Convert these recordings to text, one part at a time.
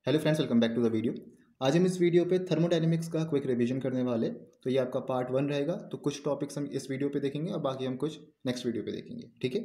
Hello friends, welcome back to the video. आज हम इस वीडियो पे थर्मोडायनेमिक्स का क्विक रिवीजन करने वाले। तो ये आपका पार्ट 1 रहेगा। तो कुछ टॉपिक्स हम इस वीडियो पे देखेंगे और बाकी हम कुछ नेक्स्ट वीडियो पे देखेंगे, ठीक है।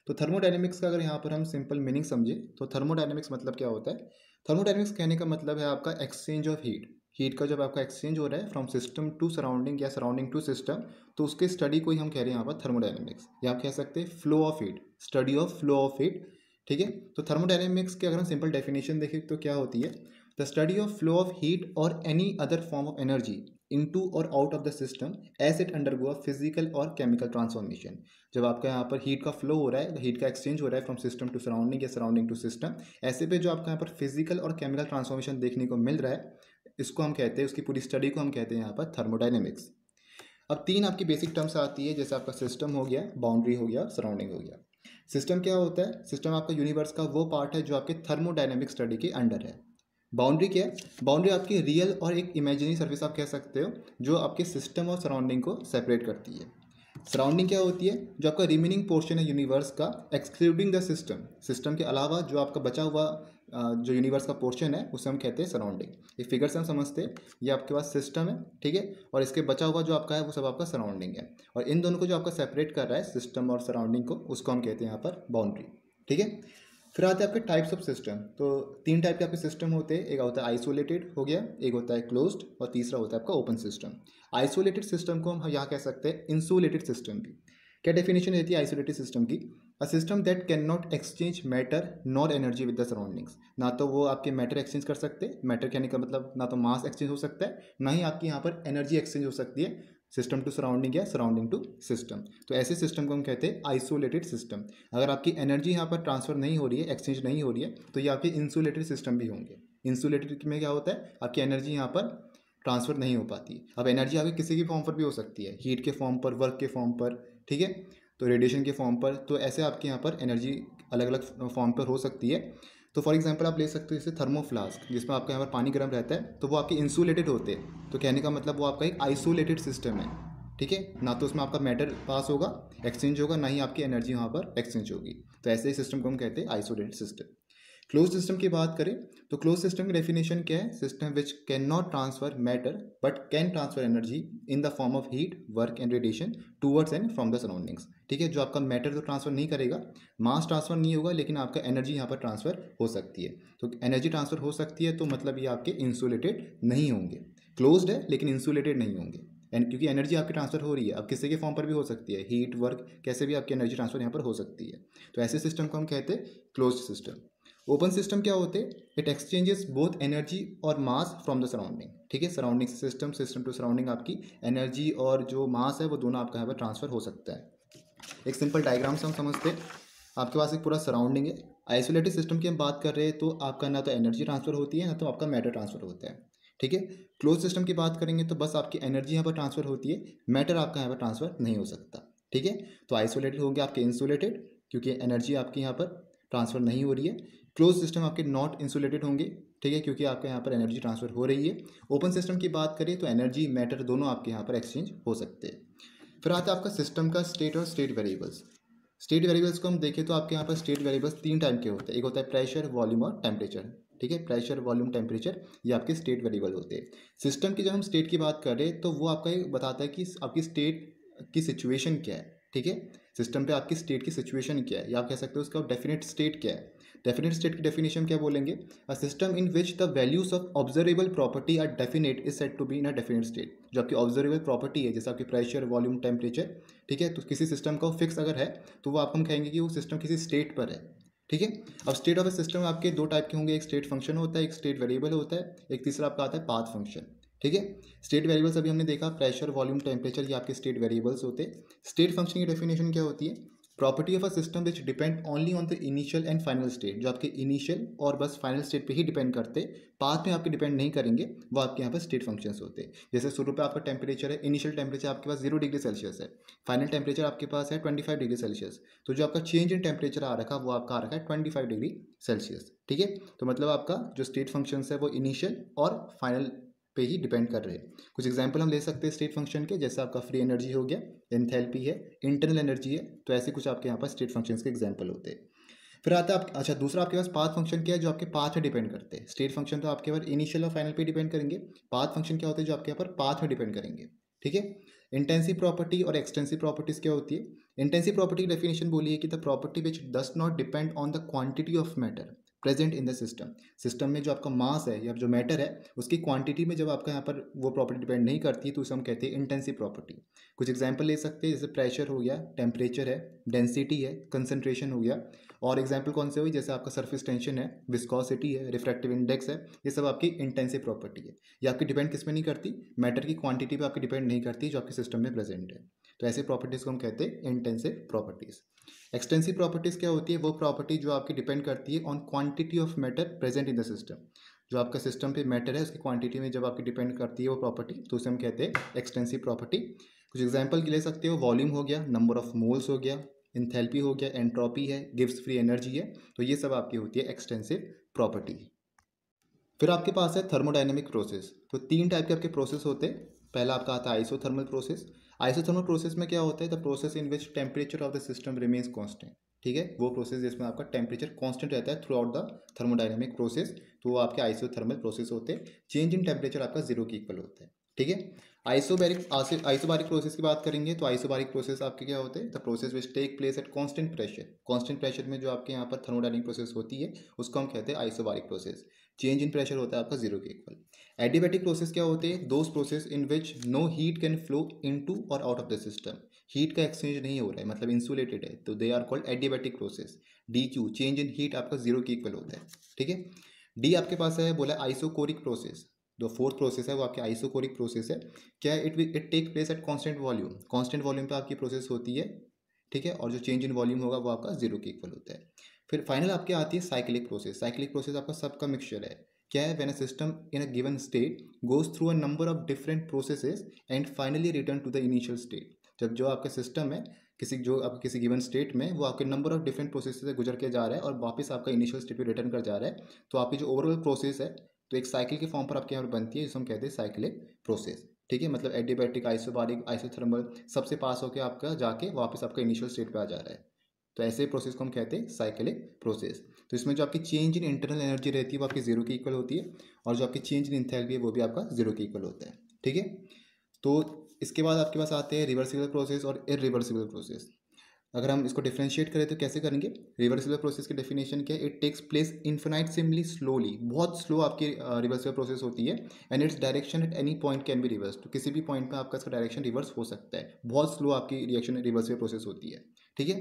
तो थर्मोडायनेमिक्स का अगर यहाँ पर हम सिंपल मीनिंग समझे तो थर्मोडायनेमिक्स मतलब क्या होता है। थर्मोडायनेमिक्स कहने का मतलब है आपका एक्सचेंज ऑफ हीट। हीट का जब आपका एक्सचेंज हो रहा है फ्रॉम सिस्टम टू सराउंडिंग या सराउंडिंग टू सिस्टम, तो उसके स्टडी को ही हम कह रहे हैं यहाँ पर थर्मोडायनेमिक्स, या आप कह सकते हैं flow of heat, study of flow of heat, ठीक है। तो थर्मोडायनेमिक्स की अगर हम सिंपल डेफिनेशन देखें तो क्या होती है, the study of flow of heat और any other form of energy into और out of the system as it undergo a physical और केमिकल ट्रांसफॉर्मेशन। जब आपका यहाँ पर हीट का फ्लो हो रहा है, हीट का एक्सचेंज हो रहा है फ्रॉम सिस्टम टू सराउंडिंग या सराउंडिंग टू सिस्टम, ऐसे पे जो आपका यहाँ पर फिजिकल और केमिकल ट्रांसफॉर्मेशन देखने को मिल रहा है, इसको हम कहते हैं, उसकी पूरी स्टडी को हम कहते हैं यहाँ पर थर्मोडायनेमिक्स। अब तीन आपकी बेसिक टर्म्स आती है, जैसे आपका सिस्टम हो गया, बाउंड्री हो गया, सराउंडिंग हो गया। सिस्टम क्या होता है? सिस्टम आपका यूनिवर्स का वो पार्ट है जो आपके थर्मोडायनेमिक स्टडी के अंडर है। बाउंड्री क्या है? बाउंड्री आपकी रियल और एक इमेजिनरी सर्फेस आप कह सकते हो, जो आपके सिस्टम और सराउंडिंग को सेपरेट करती है। सराउंडिंग क्या होती है? जो आपका रिमेनिंग पोर्शन है यूनिवर्स का, एक्सक्लूडिंग द सिस्टम, सिस्टम के अलावा जो आपका बचा हुआ जो यूनिवर्स का पोर्शन है उसे हम कहते हैं सराउंडिंग। ये फिगर से हम समझते हैं, ये आपके पास सिस्टम है, ठीक है, और इसके बचा हुआ जो आपका है वो सब आपका सराउंडिंग है, और इन दोनों को जो आपका सेपरेट कर रहा है सिस्टम और सराउंडिंग को, उसको हम कहते हैं यहाँ पर बाउंड्री, ठीक है। फिर आते हैं आपके टाइप्स ऑफ सिस्टम। तो तीन टाइप के आपके सिस्टम होते हैं, एक होता है आइसोलेटेड हो गया, एक होता है क्लोज्ड, और तीसरा होता है आपका ओपन सिस्टम। आइसोलेटेड सिस्टम को हम यहाँ कह सकते हैं इंसुलेटेड सिस्टम भी। क्या डेफिनेशन रहती है आइसोलेटेड सिस्टम की? A system that can not exchange matter nor energy with the surroundings. ना तो वो आपके मैटर एक्सचेंज कर सकते, मैटर कहने का मतलब ना तो मास एक्सचेंज हो सकता है, ना ही आपकी यहाँ पर एनर्जी एक्सचेंज हो सकती है सिस्टम टू सराउंडिंग या सराउंडिंग टू सिस्टम। तो ऐसे सिस्टम को हम कहते हैं आइसोलेटेड सिस्टम। अगर आपकी एनर्जी यहाँ पर ट्रांसफर नहीं हो रही है, एक्सचेंज नहीं हो रही है, तो ये आपके इंसुलेटेड सिस्टम भी होंगे। इंसुलेटेड में क्या होता है? आपकी एनर्जी यहाँ पर ट्रांसफर नहीं हो पाती। अब एनर्जी आपकी किसी भी फॉर्म पर भी हो सकती है, हीट के फॉर्म पर, वर्क के फॉर्म पर, ठीक है, तो रेडिएशन के फॉर्म पर। तो ऐसे आपके यहाँ पर एनर्जी अलग अलग फॉर्म पर हो सकती है। तो फॉर एग्जांपल आप ले सकते हो जैसे थर्मो फ्लास्क, जिसमें आपका यहाँ पर पानी गर्म रहता है, तो वो आपके इंसुलेटेड होते हैं। तो कहने का मतलब वो आपका एक आइसोलेटेड सिस्टम है, ठीक है। ना तो उसमें आपका मैटर पास होगा, एक्सचेंज होगा, ना ही आपकी एनर्जी वहाँ पर एक्सचेंज होगी। तो ऐसे ही सिस्टम को हम कहते हैं आइसोलेटेड सिस्टम। क्लोज सिस्टम की बात करें तो क्लोज सिस्टम की डेफिनेशन क्या है? System which can not transfer matter but can transfer energy in the form of heat, work and radiation towards and from the surroundings, ठीक है। जो आपका मैटर तो ट्रांसफर नहीं करेगा, मास ट्रांसफर नहीं होगा, लेकिन आपका एनर्जी यहाँ पर ट्रांसफर हो सकती है। तो एनर्जी ट्रांसफर हो सकती है, तो मतलब ये आपके इंसुलेटेड नहीं होंगे। क्लोज्ड है लेकिन इंसुलेटेड नहीं होंगे, एंड क्योंकि एनर्जी आपकी ट्रांसफर हो रही है, अब किसी के फॉर्म पर भी हो सकती है, हीट, वर्क, कैसे भी आपकी एनर्जी ट्रांसफर यहाँ पर हो सकती है। तो ऐसे सिस्टम को हम कहते हैं क्लोज सिस्टम। ओपन सिस्टम क्या होते हैं? इट एक्सचेंजेस बोथ एनर्जी और मास फ्रॉम द सराउंडिंग, ठीक है। Surrounding system, system to surrounding, आपकी एनर्जी और जो मास है वो दोनों आपका यहाँ पर ट्रांसफर हो सकता है। एक सिंपल डायग्राम से हम समझते हैं। आपके पास एक पूरा सराउंडिंग है। आइसोलेटेड सिस्टम की हम बात कर रहे हैं, तो आपका ना तो एनर्जी ट्रांसफर होती है, ना तो आपका मैटर ट्रांसफर होता है, ठीक है। क्लोज सिस्टम की बात करेंगे तो बस आपकी एनर्जी यहाँ पर ट्रांसफर होती है, मैटर आपका यहाँ पर ट्रांसफर नहीं हो सकता, ठीक है। तो आइसोलेटेड हो गया आपके इंसुलेटेड, क्योंकि एनर्जी आपकी यहाँ पर ट्रांसफर नहीं हो रही है। क्लोज सिस्टम आपके नॉट इंसुलेटेड होंगे, ठीक है, क्योंकि आपके यहाँ पर एनर्जी ट्रांसफर हो रही है। ओपन सिस्टम की बात करें तो एनर्जी, मैटर दोनों आपके यहाँ पर एक्सचेंज हो सकते हैं। फिर आता है आपका सिस्टम का स्टेट और स्टेट वेरिएबल्स। स्टेट वेरिएबल्स को हम देखें तो आपके यहाँ पर स्टेट वेरिएबल्स तीन टाइप के होते हैं। एक होता है प्रेशर, वॉल्यूम और टेम्परेचर, ठीक है। प्रेशर, वॉल्यूम, टेम्परेचर, ये आपके स्टेट वेरिएबल होते हैं। सिस्टम की जब हम स्टेट की बात कर रहे हैं तो वो आपका ये बताता है कि आपकी स्टेट की सिचुएशन क्या है, ठीक है। सिस्टम पे आपकी स्टेट की सिचुएशन क्या है, या आप कह सकते हो उसका डेफिनेट स्टेट क्या है। डेफिनेट स्टेट की डेफिनेशन क्या बोलेंगे? A system in which the values of observable property are definite is said to be in a definite state. जो आपकी ऑब्जर्वेबल प्रॉपर्टी है, जैसे आपकी प्रेशर, वॉल्यूम, टेम्परेचर, ठीक है, तो किसी सिस्टम का फिक्स अगर है तो वो आपको हम कहेंगे कि वो सिस्टम किसी स्टेट पर है, ठीक है। अब स्टेट ऑफ ए सिस्टम आपके दो टाइप के होंगे, एक स्टेट फंक्शन होता है, एक स्टेट वेरिएबल होता है, एक तीसरा आपका आता है पाथ फंक्शन, ठीक है। स्टेट वेरिएबल्स अभी हमने देखा, प्रेशर, वॉल्यूम, टेम्परेचर, ये आपके स्टेट वेरिएबल्स होते हैं। स्टेट फंक्शन की डेफिनेशन क्या होती है? Property of a system which depend only on the initial and final state. जो आपके इनिशियल और बस फाइनल स्टेट पे ही डिपेंड करते, पाथ में आपके डिपेंड नहीं करेंगे, वो आपके यहाँ पर स्टेट फंक्शंस होते हैं। जैसे शुरू पे आपका टेम्परेचर है, इनिशियल टेम्परेचर आपके पास 0 डिग्री सेल्सियस है, फाइनल टेम्परेचर आपके पास है 25 डिग्री सेल्सियस। तो जो आपका चेंज इन टेम्परेचर आ रखा वो आपका आ रखा है 25 डिग्री सेल्सियस, ठीक है। तो मतलब आपका जो स्टेट फंक्शंस है वो इनिशियल और फाइनल पे ही डिपेंड कर रहे हैं। कुछ एग्जांपल हम ले सकते हैं स्टेट फंक्शन के, जैसे आपका फ्री एनर्जी हो गया, एंथैल्पी है, इंटरनल एनर्जी है। तो ऐसे कुछ आपके यहाँ पर स्टेट फंक्शंस के एग्जांपल होते हैं। फिर आता है अच्छा दूसरा आपके पास पाथ फंक्शन क्या है, जो आपके पाथ पे डिपेंड करते हैं। स्टेट फंक्शन तो आपके ऊपर इनिशियल और फाइनल पे डिपेंड करेंगे। पाथ फंक्शन क्या होते हैं, जो आपके ऊपर पाथ पे डिपेंड करेंगे। ठीक है। इंटेंसिव प्रॉपर्टी और एक्सटेंसिव प्रॉपर्टीज क्या होती है। इंटेंसिव प्रॉपर्टी की डेफिनेशन बोली है कि the property which does not depend on the quantity of matter present in the system. System में जो आपका मास है या जो मैटर है उसकी क्वांटिटी में जब आपका यहाँ पर वो प्रॉपर्टी डिपेंड नहीं करती तो उसे हम कहते हैं इंटेंसिव प्रॉपर्टी। कुछ एग्जांपल ले सकते हैं, जैसे प्रेशर हो गया, टेम्परेचर है, डेंसिटी है, कंसंट्रेशन हो गया। और एग्जांपल कौन से हुई, जैसे आपका सरफेस टेंशन है, विस्कोसिटी है, रिफ्रैक्टिव इंडेक्स है, ये सब आपकी इंटेंसिव प्रॉपर्टी है। ये आपकी डिपेंड किस में नहीं करती, मैटर की क्वांटिटी पे आपकी डिपेंड नहीं करती जो आपके सिस्टम में प्रेजेंट है। तो ऐसी प्रॉपर्टीज को हम कहते हैं इंटेंसिव प्रॉपर्टीज। एक्सटेंसिव प्रॉपर्टीज क्या होती है, वो प्रॉपर्टी जो आपकी डिपेंड करती है on quantity of matter present in the system. जो आपका सिस्टम पे मैटर है उसकी क्वांटिटी में जब आपकी डिपेंड करती है वो प्रॉपर्टी, तो उसे हम कहते हैं एक्सटेंसिव प्रॉपर्टी। कुछ एग्जांपल ले सकते हो, वॉल्यूम हो गया, नंबर ऑफ मोल्स हो गया, इंथैल्पी हो गया, एंट्रोपी है, गिव्स फ्री एनर्जी है। तो ये सब आपकी होती है एक्सटेंसिव प्रॉपर्टी। फिर आपके पास है थर्मोडायनेमिक प्रोसेस। तो 3 टाइप के आपके प्रोसेस होते हैं। पहला आपका आता है आइसोथर्मल प्रोसेस। आइसोथर्मल प्रोसेस में क्या होता है, the process in which temperature of the system remains constant. ठीक है, वो प्रोसेस जिसमें आपका टेम्परेचर कांस्टेंट रहता है through out the thermodynamic process, तो वो आपके आइसोथर्मल प्रोसेस होते हैं। चेंज इन टेम्परेचर आपका 0 के इक्वल होता है। ठीक है। आइसोबारिक प्रोसेस की बात करेंगे तो आइसोबारिक प्रोसेस आपके क्या होते हैं, the process which take place at constant pressure. Constant pressure में जो आपके यहाँ पर थर्मोडायनेमिक प्रोसेस होती है उसको हम कहते हैं isobaric process. Change in pressure होता है आपका 0 के इक्वल। एडियाबैटिक प्रोसेस क्या होते हैं, those process in which no heat can flow into और out of the system. Heat का एक्सचेंज नहीं हो रहा है, मतलब इंसुलेटेड है, तो they are called adiabatic process. DQ change in heat आपका 0 के इक्वल होता है। ठीक है। डी आपके पास है, बोला आइसोकोरिक प्रोसेस। जो फोर्थ प्रोसेस है वो आपकी आइसोकोरिक प्रोसेस है। क्या है, it take place at constant volume. Constant volume पे आपकी प्रोसेस होती है। ठीक है। और जो चेंज इन वॉल्यूम होगा वो आपका 0 के इक्वल होता है। फिर फाइनल आपके आती है साइक्लिक प्रोसेस। साइक्लिक प्रोसेस आपका सबका मिक्सचर है। क्या है, when a system in a given state goes through a number of different processes and finally return to the initial state. जब जो आपका सिस्टम है किसी गिवन स्टेट में, वो आपके नंबर ऑफ डिफरेंट प्रोसेस से गुजर के जा रहा है और वापस आपका इनिशियल स्टेट पे रिटर्न कर जा रहा है, तो आपकी जो ओवरऑल प्रोसेस है तो एक साइकिल के फॉर्म पर आपके यहाँ पर बनती है, जिसे हम कहते हैं साइक्लिक प्रोसेस। ठीक है, मतलब एडियाबैटिक, आइसोबारिक, आइसोथर्मल सबसे पास होकर आपका जाके वापस आपका इनिशियल स्टेट पे आ जा रहा है। तो ऐसे प्रोसेस को हम कहते हैं साइक्लिक प्रोसेस। तो इसमें जो आपकी चेंज इन इंटरनल एनर्जी रहती है वो आपकी 0 के इक्वल होती है, और जो आपकी चेंज इन इंथैल्पी है वो भी आपका 0 के इक्वल होता है। ठीक है। तो इसके बाद आपके पास आते हैं रिवर्सिबल प्रोसेस और इरिवर्सिबल प्रोसेस। अगर हम इसको डिफ्रेंशिएट करें तो कैसे करेंगे। रिवर्सिबल प्रोसेस की डेफिनेशन क्या है, इट टेक्स प्लेस इन्फिनाइटसिमली स्लोली। बहुत स्लो आपकी रिवर्सिबल प्रोसेस होती है, and its direction at any point can be reverse. तो किसी भी पॉइंट पे आपका इसका डायरेक्शन रिवर्स हो सकता है। बहुत स्लो आपकी रिएक्शन रिवर्सिबल प्रोसेस होती है। ठीक है।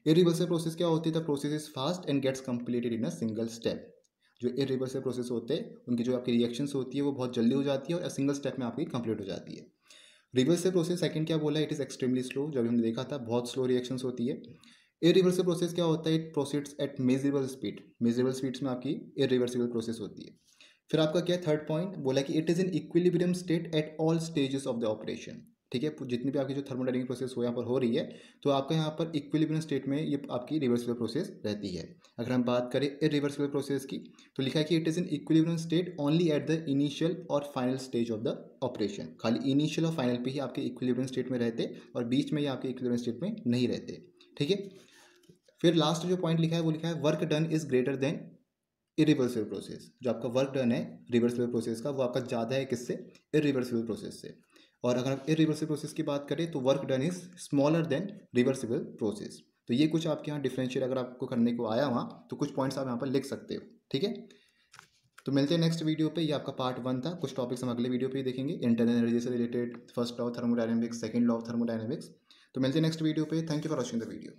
इरिवर्सिबल प्रोसेस क्या होती है, the process is fast and gets completed in a single step. जो इरिवर्सिबल प्रोसेस होते हैं उनकी जो आपकी रिएक्शंस होती है वो बहुत जल्दी हो जाती है और सिंगल स्टेप में आपकी कंप्लीट हो जाती है। रिवर्सिबल प्रोसेस सेकंड क्या बोला, इट इज एक्सट्रीमली स्लो, जब हमने देखा था बहुत स्लो रिएक्शंस होती है। इरिवर्सिबल प्रोसेस क्या होता है, it proceeds at measurable speed. Measurable speeds में आपकी इरिवर्सिबल प्रोसेस होती है। फिर आपका क्या थर्ड पॉइंट बोला कि it is in equilibrium state at all stages of the operation. ठीक है, जितनी भी आपकी जो थर्मोडायनेमिक प्रोसेस हो यहाँ पर हो रही है, तो आपका यहाँ पर इक्विलिब्रियम स्टेट में ये आपकी रिवर्सिबल प्रोसेस रहती है। अगर हम बात करें इरिवर्सिबल प्रोसेस की, तो लिखा है कि it is in equilibrium state only at the initial और final stage of the operation. खाली इनिशियल और फाइनल पे ही आपके इक्विलिब्रियम स्टेट में रहते, और बीच में ये आपके इक्विलिब्रियम स्टेट में नहीं रहते। ठीक है। फिर लास्ट जो पॉइंट लिखा है वो लिखा है work done is greater than irreversible process. जो आपका वर्क डन है रिवर्सिबल प्रोसेस का, वो आपका ज़्यादा है किससे, इरिवर्सिबल प्रोसेस से। और अगर हम इरिवर्सिबल प्रोसेस की बात करें तो work done is smaller than reversible process. तो ये कुछ आपके यहाँ डिफरेंशिएट अगर आपको करने को आया वहाँ, तो कुछ पॉइंट्स आप यहाँ पर लिख सकते हो। ठीक है। तो मिलते हैं नेक्स्ट वीडियो पे। ये आपका पार्ट 1 था। कुछ टॉपिक्स हम अगले वीडियो पे ही देखेंगे, इंटरनल एनर्जी से related, first law of thermodynamics, second law of thermodynamics. तो मिलते हैं नेक्स्ट वीडियो पे। Thank you for watching the video.